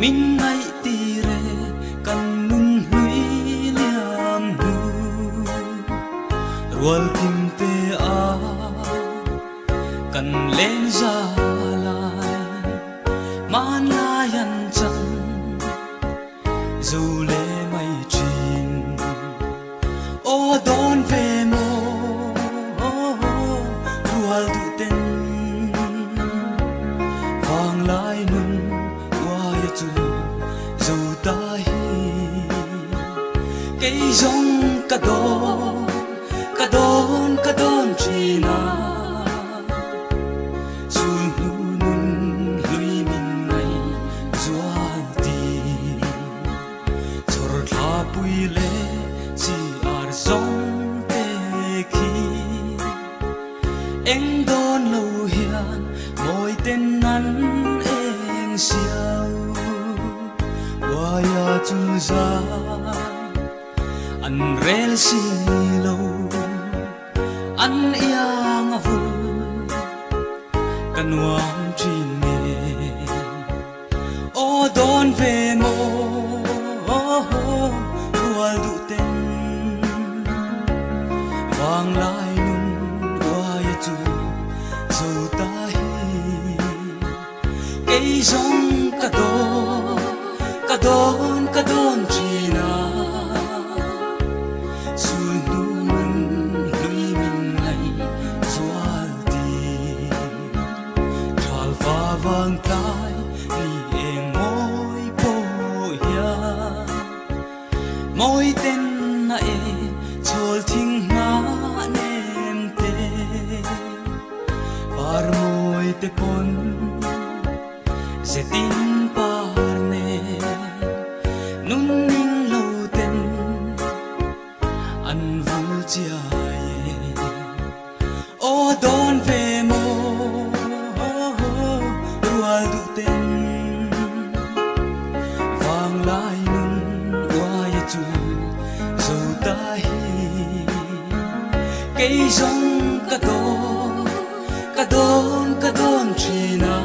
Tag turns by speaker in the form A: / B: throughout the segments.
A: min ngai ti re kan nun hui liam nu rual tim te a kan len za lai man layan chang dù lệ mây chín ô đón về mô rual du tên vang lai nun qua chu dù ta hi cây giống cả đón chi na sun nun lui min ngày dual ti chor tha pui le si ar zong te khi eng don lo hian moi ten nan eng siau wa ya chu za an rel si lo an yang vul kanuam chin me o don ve mo rual du ten vang lai nun wa chu zo ta hi cây giống cả đón chi na sun nun lui min ngày dual ti thal pha vang tai ni eng moi po ya moi ten na e chol thing na nem te par moi te pon zetin par ne nun ning lo ten an vul chia ye o don ve mo rual du ten vang lai nun wa ye chu zo ta hi cây giống cả đón chi na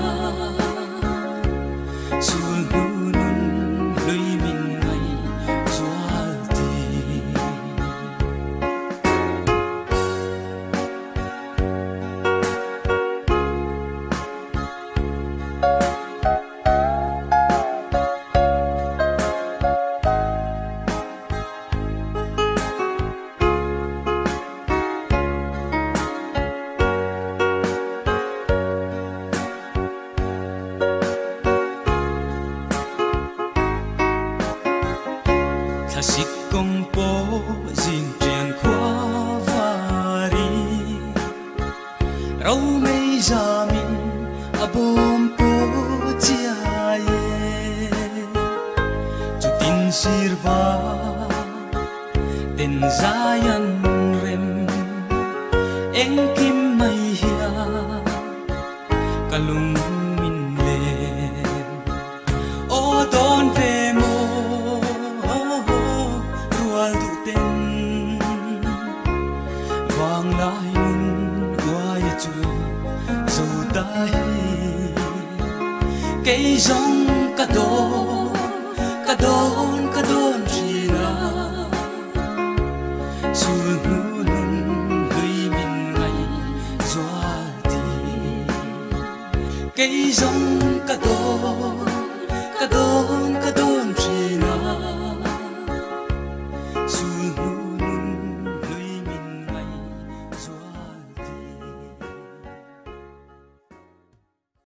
A: sun nun lui min ngày dual ti Thasik công po jing trian khwa vari rau mei zamin abom po chia ye chu tin sirva ten zayan rem eng kim mai hia kalung min le o don ve mo rual du ten vang lai nun qua ye chu zo ta hi cây giống cả đón chi na sun nun lui min ngày dual ti cây giống cả